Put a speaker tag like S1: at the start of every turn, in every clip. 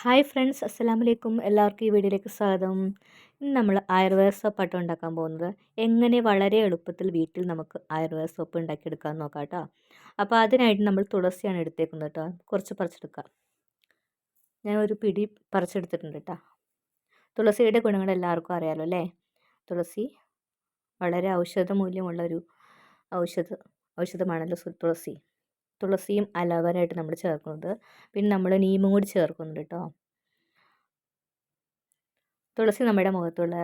S1: Hi friends, അസ്സലാമു അലൈക്കും. എല്ലാവർക്കും ഈ വീഡിയോയിലേക്ക് സ്വാഗതം. ഇന്ന് നമ്മൾ ആയുർവേദ സോപ്പാട്ടോ ഉണ്ടാക്കാൻ പോകുന്നത്. എങ്ങനെ വളരെ എളുപ്പത്തിൽ വീട്ടിൽ നമുക്ക് ആയുർവേദ സോപ്പ് ഉണ്ടാക്കിയെടുക്കാമെന്ന് നോക്കാം കേട്ടോ. അപ്പോൾ അതിനായിട്ട് നമ്മൾ തുളസിയാണ് എടുത്തേക്കുന്നത് കേട്ടോ. കുറച്ച് പറിച്ചെടുക്കാം. ഞാൻ ഒരു പിടി പറിച്ചെടുത്തിട്ടുണ്ട് കേട്ടോ. തുളസിയുടെ ഗുണങ്ങൾ എല്ലാവർക്കും അറിയാമല്ലോ അല്ലേ. തുളസി വളരെ ഔഷധ മൂല്യമുള്ളൊരു ഔഷധമാണല്ലോ തുളസി. തുളസിയും അലോവേരയായിട്ട് നമ്മൾ ചേർക്കുന്നത്. പിന്നെ നമ്മൾ നീമും കൂടി ചേർക്കുന്നുണ്ട് കേട്ടോ. തുളസി നമ്മുടെ മുഖത്തുള്ള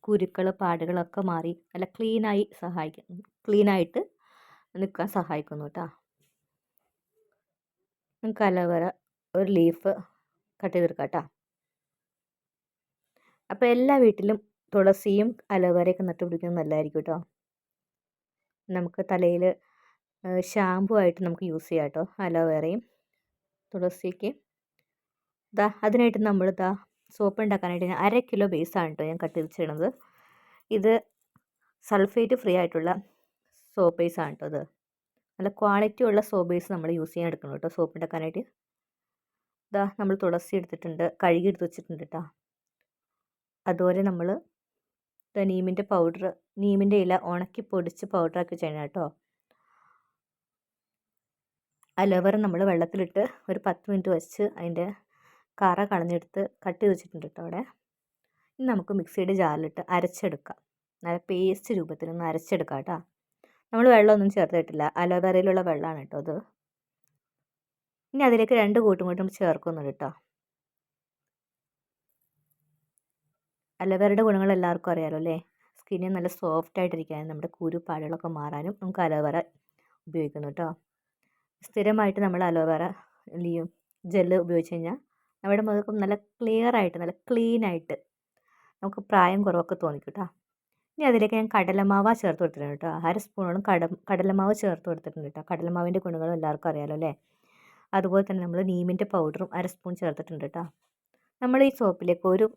S1: കുരുക്കൾ പാടുകളൊക്കെ മാറി നല്ല ക്ലീനായിട്ട് നിൽക്കാൻ സഹായിക്കുന്നു കേട്ടോ. നമുക്ക് അലോവേര ഒരു ലീഫ് കട്ട് ചെയ്തെടുക്കാം കേട്ടോ. അപ്പോൾ എല്ലാ വീട്ടിലും തുളസിയും അലോവേരയൊക്കെ നട്ടുപിടിക്കുന്നത് നല്ലതായിരിക്കും കേട്ടോ. നമുക്ക് തലയിൽ ഷാമ്പു ആയിട്ട് നമുക്ക് യൂസ് ചെയ്യാം കേട്ടോ. അലോവേരയും തുളസിക്ക് അതിനായിട്ട് നമ്മൾ സോപ്പ് ഉണ്ടാക്കാനായിട്ട് ഞാൻ 1/2 കിലോ ബേസാണ് കേട്ടോ ഞാൻ കട്ട് ചെയ്ത്. ഇത് സൾഫേറ്റ് ഫ്രീ ആയിട്ടുള്ള സോപ്പ് ബേസാണ് കേട്ടോ. ഇത് നല്ല ക്വാളിറ്റി ഉള്ള സോപ്പ് ബേസ് നമ്മൾ യൂസ് ചെയ്യാൻ എടുക്കണം കേട്ടോ സോപ്പ് ഉണ്ടാക്കാനായിട്ട്. നമ്മൾ തുളസി എടുത്തിട്ടുണ്ട്, കഴുകി എടുത്ത് വെച്ചിട്ടുണ്ട് കേട്ടോ. അതുപോലെ നമ്മൾ നീമിൻ്റെ ഇല ഉണക്കി പൊടിച്ച് പൗഡറാക്കി ചെയ്യണം കേട്ടോ. അലോവേര നമ്മൾ വെള്ളത്തിലിട്ട് ഒരു 10 മിനിറ്റ് വെച്ച് അതിൻ്റെ കറ കളഞ്ഞെടുത്ത് കട്ട് ചെയ്ത് വെച്ചിട്ടുണ്ട് കേട്ടോ അവിടെ. ഇനി നമുക്ക് മിക്സിയുടെ ജാറിലിട്ട് അരച്ചെടുക്കാം. നല്ല പേസ്റ്റ് രൂപത്തിലൊന്ന് അരച്ചെടുക്കാം കേട്ടോ. നമ്മൾ വെള്ളമൊന്നും ചേർത്തിട്ടില്ല, അലോവേരയിലുള്ള വെള്ളമാണ് കേട്ടോ അത്. ഇനി അതിലേക്ക് 2 കൂട്ടും ചേർക്കുന്നുണ്ട് കേട്ടോ. അലോവേരയുടെ ഗുണങ്ങൾ എല്ലാവർക്കും അറിയാമല്ലോ അല്ലേ. സ്കിന്നിന് നല്ല സോഫ്റ്റ് ആയിട്ടിരിക്കാനും നമ്മുടെ പാടുകളൊക്കെ മാറാനും നമുക്ക് അലോവേര ഉപയോഗിക്കുന്നു കേട്ടോ. സ്ഥിരമായിട്ട് നമ്മൾ അലോവേര ജെല്ല് ഉപയോഗിച്ച് കഴിഞ്ഞാൽ നമ്മുടെ മുഖം നല്ല ക്ലിയറായിട്ട് നല്ല ക്ലീനായിട്ട് നമുക്ക് പ്രായം കുറവൊക്കെ തോന്നിക്കും കേട്ടോ. ഇനി അതിലേക്ക് ഞാൻ കടലമാവ് ചേർത്ത് കൊടുത്തിട്ടുണ്ട് കേട്ടോ. 1/2 സ്പൂണോളം കടലമാവ് ചേർത്ത് കൊടുത്തിട്ടുണ്ട് കേട്ടോ. കടലമാവിൻ്റെ ഗുണങ്ങൾ എല്ലാവർക്കും അറിയാമല്ലോ അല്ലേ. അതുപോലെ തന്നെ നമ്മൾ നീമിൻ്റെ പൗഡറും 1/2 സ്പൂൺ ചേർത്തിട്ടുണ്ട് കേട്ടോ. നമ്മൾ ഈ സോപ്പിലേക്ക് ഒരു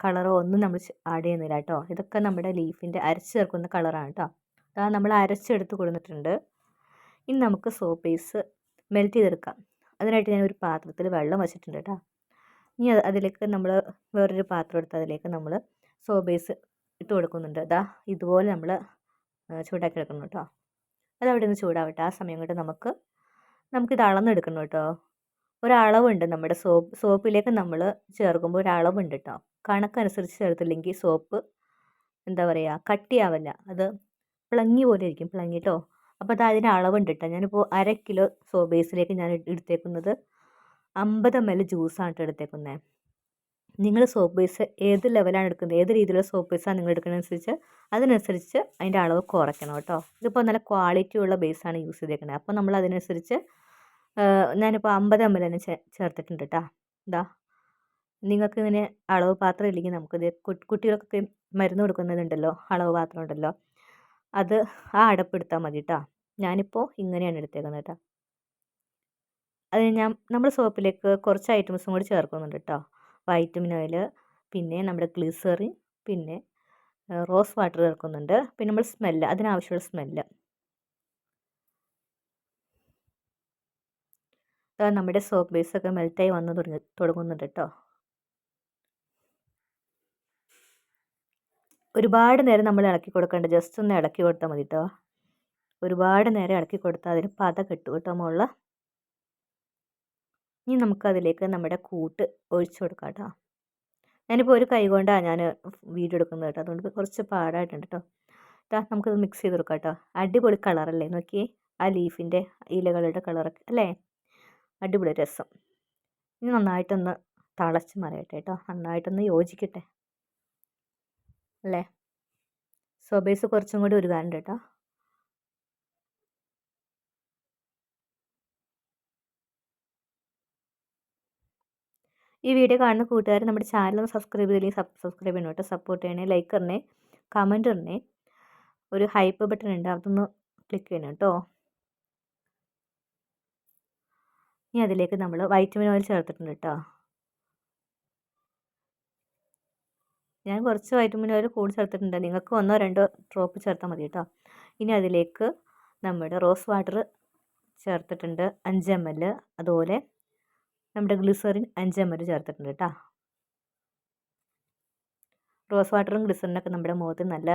S1: കളറോ ഒന്നും നമ്മൾ ആഡ് ചെയ്യുന്നില്ല കേട്ടോ. ഇതൊക്കെ നമ്മുടെ ലീഫിൻ്റെ അരച്ച് ചേർക്കുന്ന കളറാണ് കേട്ടോ. നമ്മൾ അരച്ചെടുത്ത് കൊടുത്തിട്ടുണ്ട്. ഇനി നമുക്ക് സോപ്പ് ബേസ് മെൽറ്റ് ചെയ്തെടുക്കാം. അതിനായിട്ട് ഞാൻ ഒരു പാത്രത്തിൽ വെള്ളം വെച്ചിട്ടുണ്ട് കേട്ടോ. ഇനി അതിലേക്ക് നമ്മൾ വേറൊരു പാത്രം എടുത്ത് അതിലേക്ക് നമ്മൾ സോപ്പ് ബേസ് ഇട്ട് കൊടുക്കുന്നുണ്ട്. ഇതുപോലെ നമ്മൾ ചൂടാക്കി എടുക്കണം കേട്ടോ. അതവിടെ നിന്ന് ചൂടാവട്ടെ. ആ സമയം കൊണ്ട് നമുക്കിത് അളന്നെടുക്കണം കേട്ടോ. ഒരളവുണ്ട് നമ്മുടെ സോപ്പിലേക്ക് നമ്മൾ ചേർക്കുമ്പോൾ ഒരളവുണ്ട് കേട്ടോ. കണക്കനുസരിച്ച് ചേർത്തില്ലെങ്കിൽ സോപ്പ് കട്ടിയാവില്ല, അത് പ്ലങ്ങി പോലെ ഇരിക്കും, പ്ലങ്ങി കേട്ടോ. അപ്പോൾ അതിന് അളവുണ്ട് കേട്ടോ. ഞാനിപ്പോൾ 1/2 കിലോ സോപ്പ് ബേസിലേക്ക് ഞാൻ എടുത്തേക്കുന്നത് 50 ml ജ്യൂസാണ് കേട്ടോ എടുത്തേക്കുന്നത്. നിങ്ങൾ സോപ്പ് ബേസ് ഏത് ലെവലാണ് എടുക്കുന്നത്, ഏത് രീതിയിലുള്ള സോപ്പ് ബേസാണ് നിങ്ങൾ എടുക്കുന്നതനുസരിച്ച് അതിനനുസരിച്ച് അതിൻ്റെ അളവ് കുറയ്ക്കണം കേട്ടോ. ഇതിപ്പോൾ നല്ല ക്വാളിറ്റിയുള്ള ബേസാണ് യൂസ് ചെയ്തേക്കുന്നത്. അപ്പോൾ നമ്മൾ അതിനനുസരിച്ച് ഞാനിപ്പോൾ 50 ml തന്നെ ചേർത്തിട്ടുണ്ട് കേട്ടോ. നിങ്ങൾക്ക് ഇങ്ങനെ അളവ് പാത്രം ഇല്ലെങ്കിൽ നമുക്കിത് കുട്ടികൾക്കൊക്കെ മരുന്ന് കൊടുക്കുന്നതുണ്ടല്ലോ, അളവ് പാത്രം ഉണ്ടല്ലോ, അത് ആ അടപ്പെടുത്താൽ മതി കേട്ടോ. ഞാനിപ്പോൾ ഇങ്ങനെയാണ് എടുത്തേക്കുന്നത് കേട്ടോ. നമ്മൾ സോപ്പിലേക്ക് കുറച്ച് ഐറ്റംസും കൂടി ചേർക്കുന്നുണ്ട് കേട്ടോ. വൈറ്റമിൻ ഓയിൽ, പിന്നെ നമ്മുടെ ഗ്ലിസറിൻ, പിന്നെ റോസ് വാട്ടർ ചേർക്കുന്നുണ്ട്. പിന്നെ നമ്മൾ അതിനാവശ്യമുള്ള സ്മെല്ല്. നമ്മുടെ സോപ്പ് ബേസൊക്കെ മെൽറ്റായി വന്ന് തുടങ്ങുന്നുണ്ട് കേട്ടോ. ഒരുപാട് നേരം നമ്മൾ ഇളക്കി കൊടുക്കേണ്ട, ജസ്റ്റ് ഒന്ന് ഇളക്കി കൊടുത്താൽ മതി കേട്ടോ. ഒരുപാട് നേരം ഇളക്കി കൊടുത്താൽ അതിന് പത കിട്ടും കേട്ടോ മുകളിൽ. ഇനി നമുക്കതിലേക്ക് നമ്മുടെ കൂട്ട് ഒഴിച്ചു കൊടുക്കാം കേട്ടോ. ഞാനിപ്പോൾ ഒരു കൈ കൊണ്ടാണ് ഞാൻ വീഡിയോ എടുക്കുന്നത് കേട്ടോ, അതുകൊണ്ട് കുറച്ച് പാടായിട്ടുണ്ട് കേട്ടോ. നമുക്കത് മിക്സ് ചെയ്ത് കൊടുക്കാം കേട്ടോ. അടിപൊളി കളറല്ലേ, നോക്കിയേ ആ ലീഫിൻ്റെ ഇലകളുടെ കളറൊക്കെ അല്ലേ, അടിപൊളി രസം. ഇനി നന്നായിട്ടൊന്ന് തിളച്ച് മറിയട്ടെ കേട്ടോ, നന്നായിട്ടൊന്ന് യോജിക്കട്ടെ അല്ലേ. സോപ്പ് ബേസ് കുറച്ചും കൂടി ഉരുകാനുണ്ട് കേട്ടോ. ഈ വീഡിയോ കാണുന്ന കൂട്ടുകാർ നമ്മുടെ ചാനൽ സബ്സ്ക്രൈബ് ചെയ്തില്ലെങ്കിൽ സബ്സ്ക്രൈബ് ചെയ്യണം കേട്ടോ. സപ്പോർട്ട് ചെയ്യണേ, ലൈക്ക് ഇടണേ, കമൻറ്റ് ഇടണേ. ഒരു ഹൈപ്പ് ബട്ടൺ ഉണ്ട്, അതൊന്ന് ക്ലിക്ക് ചെയ്യണം കേട്ടോ. ഇനി അതിലേക്ക് നമ്മൾ വൈറ്റമിൻ ഓയിൽ ചേർത്തിട്ടുണ്ട് കേട്ടോ. ഞാൻ കുറച്ച് വൈറ്റമിൻ ഓയിൽ കൂടുതൽ ചേർത്തിട്ടുണ്ട്, നിങ്ങൾക്ക് 1-2 ഡ്രോപ്പ് ചേർത്താൽ മതി കേട്ടോ. ഇനി അതിലേക്ക് നമ്മുടെ റോസ് വാട്ടർ ചേർത്തിട്ടുണ്ട് 5 ml. അതുപോലെ നമ്മുടെ ഗ്ലിസറിൻ 5 ml ചേർത്തിട്ടുണ്ട് കേട്ടോ. റോസ് വാട്ടറും ഗ്ലിസറിനൊക്കെ നമ്മുടെ മുഖത്ത് നല്ല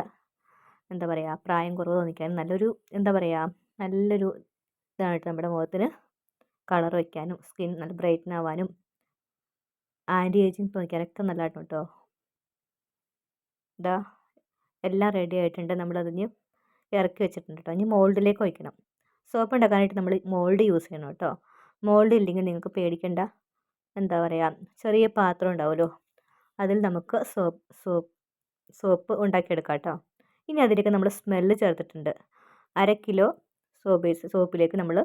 S1: എന്താ പറയുക പ്രായം കുറവ് തോന്നിക്കാനും നല്ലൊരു എന്താ പറയുക നല്ലൊരു ഇതായിട്ട് നമ്മുടെ മുഖത്തിന് കളർ വയ്ക്കാനും സ്കിൻ നല്ല ബ്രൈറ്റൻ ആവാനും ആൻറ്റി ഏജിങ് തോന്നിക്കാനൊക്കെ നല്ലതായിട്ട് കേട്ടോ. ഇതാ എല്ലാം റെഡി ആയിട്ടുണ്ട്. നമ്മളതിന് ഇറക്കി വെച്ചിട്ടുണ്ട് കേട്ടോ. ഇനി മോൾഡിലേക്ക് ഒഴിക്കണം. സോപ്പ് ഉണ്ടാക്കാനായിട്ട് നമ്മൾ മോൾഡ് യൂസ് ചെയ്യണം കേട്ടോ. മോൾഡ് ഇല്ലെങ്കിൽ നിങ്ങൾക്ക് പേടിക്കേണ്ട. എന്താ പറയുക ചെറിയ പാത്രം ഉണ്ടാവുമല്ലോ, അതിൽ നമുക്ക് സോപ്പ് ഉണ്ടാക്കിയെടുക്കാം കേട്ടോ. ഇനി അതിലേക്ക് നമ്മൾ സ്മെല്ല് ചേർത്തിട്ടുണ്ട്. 1/2 കിലോ സോപ്പിലേക്ക് നമ്മൾ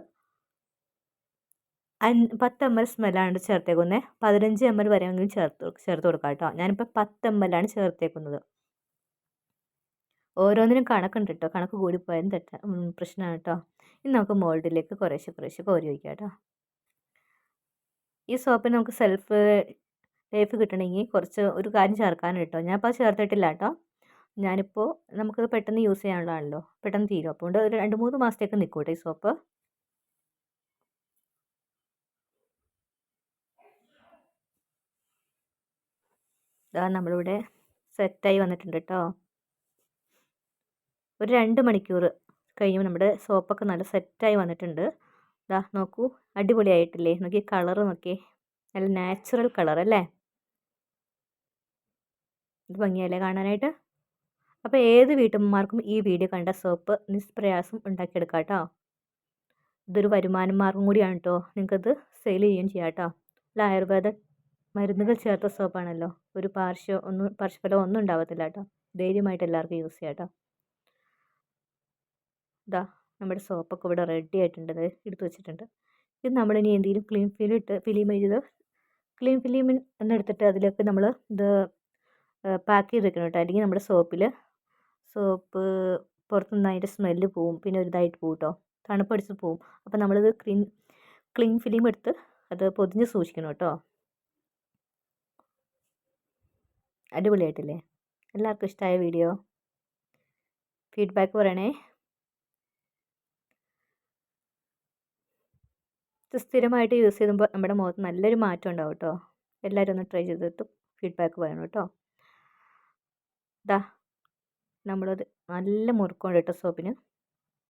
S1: 10 ml സ്മെല്ലാണ് ചേർത്തേക്കുന്നത്. 15 ml വരെയെങ്കിലും ചേർത്ത് കൊടുക്കാം കേട്ടോ. ഞാനിപ്പോൾ 10 ml ആണ് ചേർത്തേക്കുന്നത്. ഓരോന്നിനും കണക്കുണ്ട് കേട്ടോ. കണക്ക് കൂടിപ്പോയാലും പ്രശ്നമാണ് കേട്ടോ. ഇനി നമുക്ക് മോൾഡിലേക്ക് കുറേശ്ശെ കോരി വയ്ക്കാം കേട്ടോ. ഈ സോപ്പിന് നമുക്ക് സെൽഫ് ലൈഫ് കിട്ടണമെങ്കിൽ ഒരു കാര്യം ചേർക്കാനും കേട്ടോ. ഞാനിപ്പോൾ ചേർത്തിട്ടില്ല കേട്ടോ. ഞാനിപ്പോൾ നമുക്കത് പെട്ടെന്ന് യൂസ് ചെയ്യാനുള്ളതാണല്ലോ, പെട്ടെന്ന് തീരും. അപ്പോൾ ഒരു 2-3 മാസത്തേക്ക് നിൽക്കും കേട്ടോ ഈ സോപ്പ്. ഇതാ നമ്മളിവിടെ സെറ്റായി വന്നിട്ടുണ്ട് കേട്ടോ. ഒരു 2 മണിക്കൂർ കഴിയുമ്പോൾ നമ്മുടെ സോപ്പൊക്കെ നല്ല സെറ്റായി വന്നിട്ടുണ്ട്. ഇതാ നോക്കൂ, അടിപൊളിയായിട്ടില്ലേ? നോക്കി കളറ് നോക്കി, നല്ല നാച്ചുറൽ കളർ അല്ലേ? ഇത് ഭംഗിയല്ലേ കാണാനായിട്ട്? അപ്പോൾ ഏത് വീട്ടമ്മമാർക്കും ഈ വീഡിയോ കണ്ട സോപ്പ് നിഷ്പ്രയാസം ഉണ്ടാക്കിയെടുക്കാം കേട്ടോ. ഇതൊരു വരുമാന മാർഗം കൂടിയാണ് കേട്ടോ. നിങ്ങൾക്കത് സെയിൽ ചെയ്യുകയും ചെയ്യാം കേട്ടോ. ഇത് ആയുർവേദ മരുന്നുകൾ ചേർത്ത സോപ്പാണല്ലോ. ഒരു പാർശ്വഫലം ഒന്നും ഉണ്ടാവത്തില്ല കേട്ടോ. ധൈര്യമായിട്ട് എല്ലാവർക്കും യൂസ് ചെയ്യാം കേട്ടോ. ഇതാ നമ്മുടെ സോപ്പൊക്കെ ഇവിടെ റെഡി ആയിട്ടുണ്ട്. എടുത്ത് വെച്ചിട്ടുണ്ട്. ഇത് നമ്മളിനി എന്തെങ്കിലും ക്ലീൻ ഫിലിം എന്നെടുത്തിട്ട് അതിലേക്ക് നമ്മൾ ഇത് പാക്ക് ചെയ്ത് വെക്കണം കേട്ടോ. അല്ലെങ്കിൽ നമ്മുടെ സോപ്പ് പുറത്ത് നന്നായിട്ട് സ്മെല്ല് പോവും, പിന്നെ ഒരു ഇതായിട്ട് പോവും കേട്ടോ, തണുപ്പടിച്ച് പോവും. അപ്പോൾ നമ്മളിത് ക്ലീൻ ഫിലിം എടുത്ത് അത് പൊതിഞ്ഞ് സൂക്ഷിക്കണം കേട്ടോ. അടിപൊളിയായിട്ടില്ലേ? എല്ലാവർക്കും ഇഷ്ടമായ വീഡിയോ ഫീഡ്ബാക്ക് പറയണേ. ഇത് സ്ഥിരമായിട്ട് യൂസ് ചെയ്യുമ്പോൾ നമ്മുടെ മുഖത്ത് നല്ലൊരു മാറ്റം ഉണ്ടാവും കേട്ടോ. എല്ലാവരും ഒന്ന് ട്രൈ ചെയ്തിട്ട് ഫീഡ്ബാക്ക് പറയണം കേട്ടോ. നമ്മളത് നല്ല മുറുക്കമുണ്ട് കേട്ടോ സോപ്പിന്.